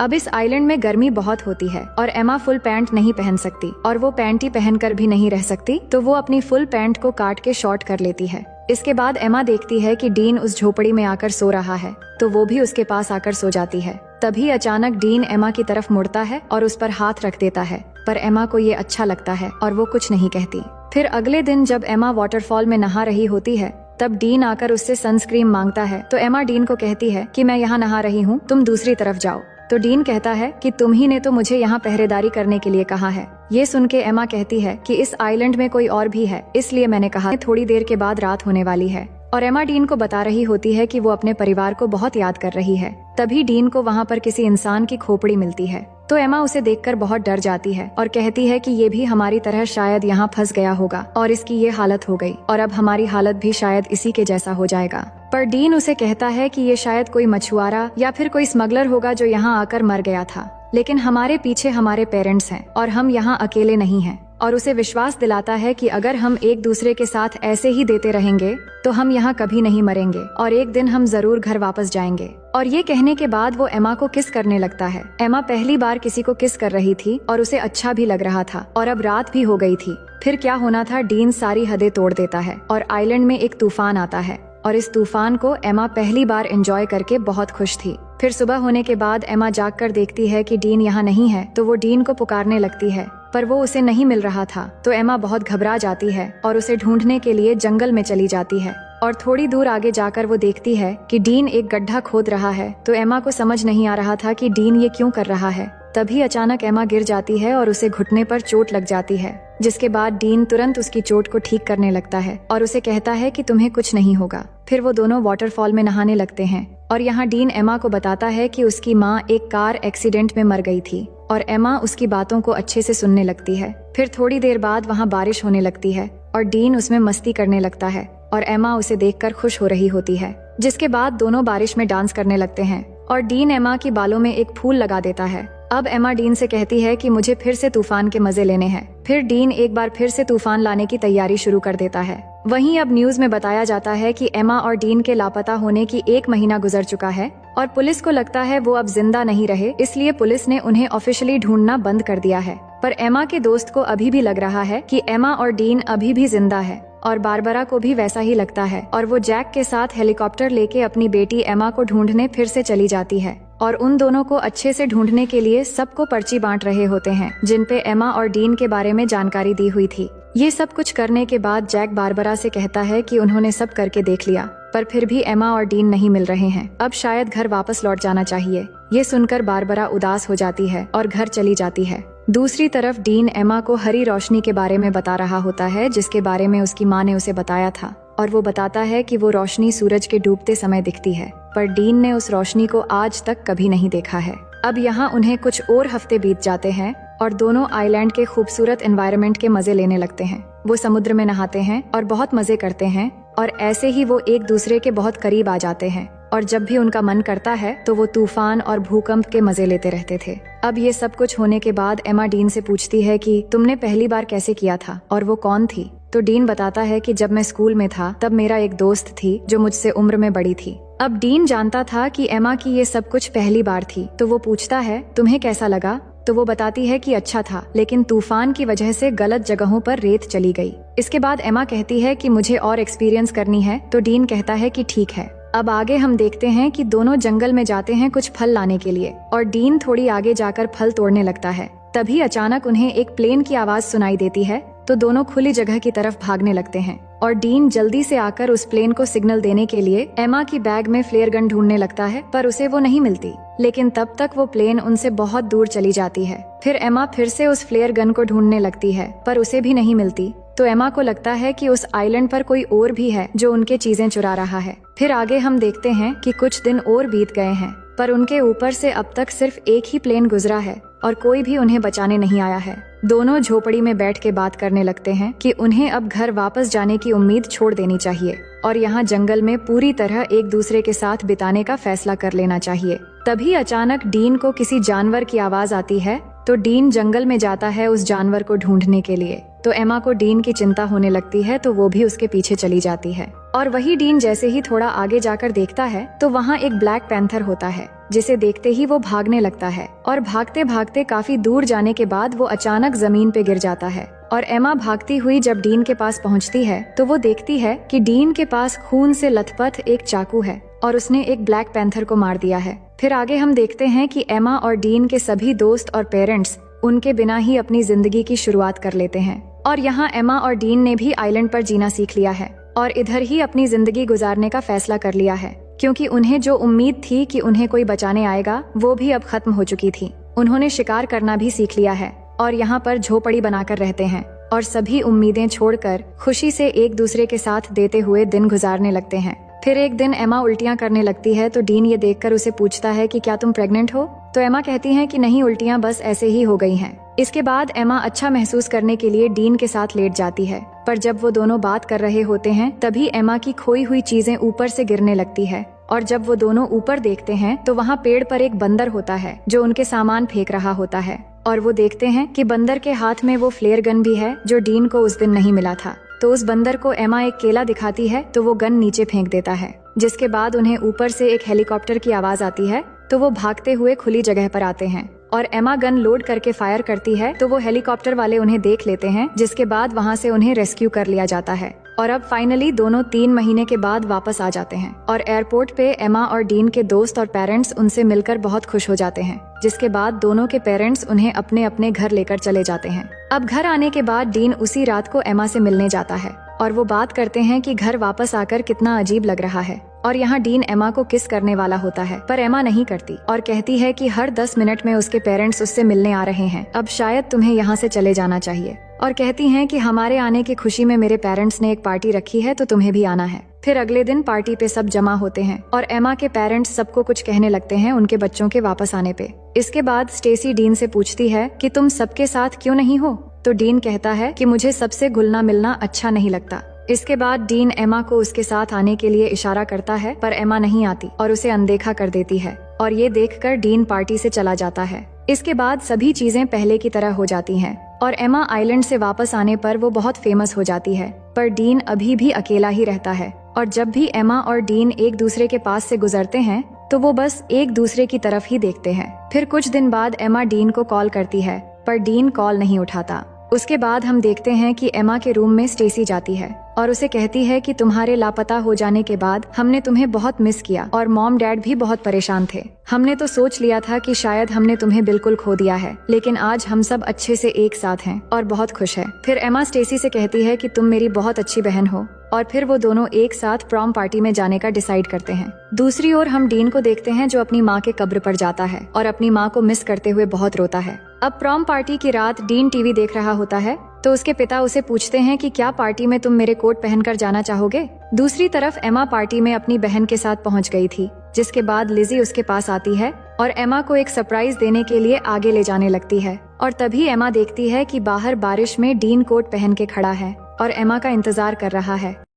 अब इस आइलैंड में गर्मी बहुत होती है और एमा फुल पैंट नहीं पहन सकती और वो पैंटी पहनकर भी नहीं रह सकती, तो वो अपनी फुल पैंट को काट के शॉर्ट कर लेती है। इसके बाद एमा देखती है कि डीन उस झोपड़ी में आकर सो रहा है, तो वो भी उसके पास आकर सो जाती है। तभी अचानक डीन एमा की तरफ मुड़ता है और उस पर हाथ रख देता है, पर एमा को ये अच्छा लगता है और वो कुछ नहीं कहती। फिर अगले दिन जब एमा वाटरफॉल में नहा रही होती है, तब डीन आकर उससे सनस्क्रीन मांगता है, तो एमा डीन को कहती है कि मैं यहाँ नहा रही हूँ, तुम दूसरी तरफ जाओ। तो डीन कहता है कि तुम ही ने तो मुझे यहाँ पहरेदारी करने के लिए कहा है। ये सुन के एमा कहती है कि इस आइलैंड में कोई और भी है, इसलिए मैंने कहा। थोड़ी देर के बाद रात होने वाली है और एमा डीन को बता रही होती है कि वो अपने परिवार को बहुत याद कर रही है। तभी डीन को वहाँ पर किसी इंसान की खोपड़ी मिलती है, तो एमा उसे देखकर बहुत डर जाती है और कहती है कि ये भी हमारी तरह शायद यहाँ फंस गया होगा और इसकी ये हालत हो गई और अब हमारी हालत भी शायद इसी के जैसा हो जाएगा। पर डीन उसे कहता है कि ये शायद कोई मछुआरा या फिर कोई स्मगलर होगा जो यहाँ आकर मर गया था, लेकिन हमारे पीछे हमारे पेरेंट्स हैं और हम यहाँ अकेले नहीं हैं। और उसे विश्वास दिलाता है कि अगर हम एक दूसरे के साथ ऐसे ही देते रहेंगे तो हम यहाँ कभी नहीं मरेंगे और एक दिन हम जरूर घर वापस जाएंगे। और ये कहने के बाद वो एमा को किस करने लगता है। एमा पहली बार किसी को किस कर रही थी और उसे अच्छा भी लग रहा था और अब रात भी हो गई थी। फिर क्या होना था, डीन सारी हदें तोड़ देता है और आइलैंड में एक तूफान आता है और इस तूफान को एमा पहली बार एंजॉय करके बहुत खुश थी। फिर सुबह होने के बाद एमा जागकर देखती है कि डीन यहाँ नहीं है, तो वो डीन को पुकारने लगती है, पर वो उसे नहीं मिल रहा था। तो एमा बहुत घबरा जाती है और उसे ढूंढने के लिए जंगल में चली जाती है और थोड़ी दूर आगे जाकर वो देखती है कि डीन एक गड्ढा खोद रहा है। तो एमा को समझ नहीं आ रहा था कि डीन ये क्यों कर रहा है। तभी अचानक एमा गिर जाती है और उसे घुटने पर चोट लग जाती है, जिसके बाद डीन तुरंत उसकी चोट को ठीक करने लगता है और उसे कहता है कि तुम्हें कुछ नहीं होगा। फिर वो दोनों वाटरफॉल में नहाने लगते हैं और यहाँ डीन एमा को बताता है कि उसकी माँ एक कार एक्सीडेंट में मर गई थी और एमा उसकी बातों को अच्छे से सुनने लगती है। फिर थोड़ी देर बाद वहाँ बारिश होने लगती है और डीन उसमें मस्ती करने लगता है और एमा उसे देखकर खुश हो रही होती है, जिसके बाद दोनों बारिश में डांस करने लगते हैं और डीन एमा की बालों में एक फूल लगा देता है। अब एमा डीन से कहती है कि मुझे फिर से तूफान के मजे लेने हैं। फिर डीन एक बार फिर से तूफान लाने की तैयारी शुरू कर देता है। वहीं अब न्यूज में बताया जाता है कि एमा और डीन के लापता होने की 1 महीना गुजर चुका है और पुलिस को लगता है वो अब जिंदा नहीं रहे, इसलिए पुलिस ने उन्हें ऑफिशियली ढूंढना बंद कर दिया है। पर एमा के दोस्त को अभी भी लग रहा है कि एमा और डीन अभी भी जिंदा है और बारबरा को भी वैसा ही लगता है और वो जैक के साथ हेलीकॉप्टर लेके अपनी बेटी एमा को ढूंढने फिर से चली जाती है और उन दोनों को अच्छे से ढूंढने के लिए सबको पर्ची बांट रहे होते हैं, जिन पे एमा और डीन के बारे में जानकारी दी हुई थी। ये सब कुछ करने के बाद जैक बारबरा से कहता है कि उन्होंने सब करके देख लिया, पर फिर भी एमा और डीन नहीं मिल रहे हैं। अब शायद घर वापस लौट जाना चाहिए। ये सुनकर बारबरा उदास हो जाती है और घर चली जाती है। दूसरी तरफ डीन एमा को हरी रोशनी के बारे में बता रहा होता है, जिसके बारे में उसकी माँ ने उसे बताया था, और वो बताता है कि वो रोशनी सूरज के डूबते समय दिखती है, पर डीन ने उस रोशनी को आज तक कभी नहीं देखा है। अब यहाँ उन्हें कुछ और हफ्ते बीत जाते हैं और दोनों आइलैंड के खूबसूरत एनवायरनमेंट के मजे लेने लगते हैं। वो समुद्र में नहाते हैं और बहुत मजे करते हैं और ऐसे ही वो एक दूसरे के बहुत करीब आ जाते हैं और जब भी उनका मन करता है तो वो तूफान और भूकंप के मजे लेते रहते थे। अब ये सब कुछ होने के बाद एमा डीन से पूछती है कि तुमने पहली बार कैसे किया था और वो कौन थी। तो डीन बताता है कि जब मैं स्कूल में था तब मेरा एक दोस्त थी जो मुझसे उम्र में बड़ी थी। अब डीन जानता था कि एमा की ये सब कुछ पहली बार थी, तो वो पूछता है तुम्हें कैसा लगा। तो वो बताती है कि अच्छा था, लेकिन तूफान की वजह से गलत जगहों पर रेत चली गई। इसके बाद एमा कहती है कि मुझे और एक्सपीरियंस करनी है, तो डीन कहता है कि ठीक है। अब आगे हम देखते हैं कि दोनों जंगल में जाते हैं कुछ फल लाने के लिए और डीन थोड़ी आगे जाकर फल तोड़ने लगता है। तभी अचानक उन्हें एक प्लेन की आवाज सुनाई देती है, तो दोनों खुली जगह की तरफ भागने लगते हैं और डीन जल्दी से आकर उस प्लेन को सिग्नल देने के लिए एमा की बैग में फ्लेयर गन ढूंढने लगता है, पर उसे वो नहीं मिलती। लेकिन तब तक वो प्लेन उनसे बहुत दूर चली जाती है। फिर एमा फिर से उस फ्लेयर गन को ढूंढने लगती है, पर उसे भी नहीं मिलती। तो एमा को लगता है कि उस आइलैंड पर कोई और भी है जो उनके चीजें चुरा रहा है। फिर आगे हम देखते हैं कि कुछ दिन और बीत गए हैं, पर उनके ऊपर से अब तक सिर्फ एक ही प्लेन गुजरा है और कोई भी उन्हें बचाने नहीं आया है। दोनों झोपड़ी में बैठ के बात करने लगते हैं कि उन्हें अब घर वापस जाने की उम्मीद छोड़ देनी चाहिए और यहाँ जंगल में पूरी तरह एक दूसरे के साथ बिताने का फैसला कर लेना चाहिए। तभी अचानक डीन को किसी जानवर की आवाज आती है, तो डीन जंगल में जाता है उस जानवर को ढूंढने के लिए। तो एमा को डीन की चिंता होने लगती है, तो वो भी उसके पीछे चली जाती है और वही डीन जैसे ही थोड़ा आगे जाकर देखता है तो वहाँ एक ब्लैक पैंथर होता है जिसे देखते ही वो भागने लगता है और भागते भागते काफी दूर जाने के बाद वो अचानक जमीन पे गिर जाता है। और एमा भागती हुई जब डीन के पास पहुंचती है तो वो देखती है कि डीन के पास खून से लथपथ एक चाकू है और उसने एक ब्लैक पैंथर को मार दिया है। फिर आगे हम देखते हैं कि एमा और डीन के सभी दोस्त और पेरेंट्स उनके बिना ही अपनी जिंदगी की शुरुआत कर लेते हैं। और यहाँ एमा और डीन ने भी आइलैंड पर जीना सीख लिया है और इधर ही अपनी जिंदगी गुजारने का फैसला कर लिया है, क्योंकि उन्हें जो उम्मीद थी कि उन्हें कोई बचाने आएगा वो भी अब खत्म हो चुकी थी। उन्होंने शिकार करना भी सीख लिया है और यहाँ पर झोपड़ी बनाकर रहते हैं और सभी उम्मीदें छोड़कर खुशी से एक दूसरे के साथ देते हुए दिन गुजारने लगते हैं। फिर एक दिन एमा उल्टियां करने लगती है तो डीन ये देखकर उसे पूछता है कि क्या तुम प्रेग्नेंट हो? तो एमा कहती है कि नहीं, उल्टियां बस ऐसे ही हो गई हैं। इसके बाद एमा अच्छा महसूस करने के लिए डीन के साथ लेट जाती है, पर जब वो दोनों बात कर रहे होते हैं तभी एमा की खोई हुई चीजें ऊपर से गिरने लगती है और जब वो दोनों ऊपर देखते हैं तो वहाँ पेड़ पर एक बंदर होता है जो उनके सामान फेंक रहा होता है और वो देखते हैं कि बंदर के हाथ में वो फ्लेयर गन भी है जो डीन को उस दिन नहीं मिला था। तो उस बंदर को एमा एक केला दिखाती है तो वो गन नीचे फेंक देता है, जिसके बाद उन्हें ऊपर से एक हेलीकॉप्टर की आवाज आती है तो वो भागते हुए खुली जगह पर आते हैं और एमा गन लोड करके फायर करती है तो वो हेलीकॉप्टर वाले उन्हें देख लेते हैं, जिसके बाद वहाँ से उन्हें रेस्क्यू कर लिया जाता है। और अब फाइनली दोनों 3 महीने के बाद वापस आ जाते हैं और एयरपोर्ट पे एमा और डीन के दोस्त और पेरेंट्स उनसे मिलकर बहुत खुश हो जाते हैं, जिसके बाद दोनों के पेरेंट्स उन्हें अपने अपने घर लेकर चले जाते हैं। अब घर आने के बाद डीन उसी रात को एमा से मिलने जाता है और वो बात करते हैं कि घर वापस आकर कितना अजीब लग रहा है। और यहाँ डीन एमा को किस करने वाला होता है, पर एमा नहीं करती और कहती है कि हर 10 मिनट में उसके पेरेंट्स उससे मिलने आ रहे हैं, अब शायद तुम्हें यहाँ से चले जाना चाहिए। और कहती हैं कि हमारे आने की खुशी में मेरे पेरेंट्स ने एक पार्टी रखी है तो तुम्हें भी आना है। फिर अगले दिन पार्टी पे सब जमा होते हैं और एमा के पेरेंट्स सबको कुछ कहने लगते हैं उनके बच्चों के वापस आने पे। इसके बाद स्टेसी डीन से पूछती है कि तुम सबके साथ क्यों नहीं हो? तो डीन कहता है कि मुझे सबसे घुलना मिलना अच्छा नहीं लगता। इसके बाद डीन एमा को उसके साथ आने के लिए इशारा करता है, पर एमा नहीं आती और उसे अनदेखा कर देती है और ये देखकर डीन पार्टी से चला जाता है। इसके बाद सभी चीजें पहले की तरह हो जाती हैं और एमा आइलैंड से वापस आने पर वो बहुत फेमस हो जाती है, पर डीन अभी भी अकेला ही रहता है और जब भी एमा और डीन एक दूसरे के पास से गुजरते हैं तो वो बस एक दूसरे की तरफ ही देखते हैं। फिर कुछ दिन बाद एमा डीन को कॉल करती है, पर डीन कॉल नहीं उठाता। उसके बाद हम देखते हैं कि एमा के रूम में स्टेसी जाती है और उसे कहती है कि तुम्हारे लापता हो जाने के बाद हमने तुम्हें बहुत मिस किया और मॉम डैड भी बहुत परेशान थे। हमने तो सोच लिया था कि शायद हमने तुम्हें बिल्कुल खो दिया है, लेकिन आज हम सब अच्छे से एक साथ हैं और बहुत खुश है। फिर एमा स्टेसी से कहती है कि तुम मेरी बहुत अच्छी बहन हो और फिर वो दोनों एक साथ प्रॉम पार्टी में जाने का डिसाइड करते हैं। दूसरी ओर हम डीन को देखते हैं जो अपनी माँ के कब्र पर जाता है और अपनी माँ को मिस करते हुए बहुत रोता है। अब प्रॉम पार्टी की रात डीन टीवी देख रहा होता है तो उसके पिता उसे पूछते हैं कि क्या पार्टी में तुम मेरे कोट पहनकर जाना चाहोगे? दूसरी तरफ एमा पार्टी में अपनी बहन के साथ पहुंच गई थी, जिसके बाद लिजी उसके पास आती है और एमा को एक सरप्राइज देने के लिए आगे ले जाने लगती है और तभी एमा देखती है कि बाहर बारिश में डीन कोट पहन के खड़ा है और एमा का इंतजार कर रहा है।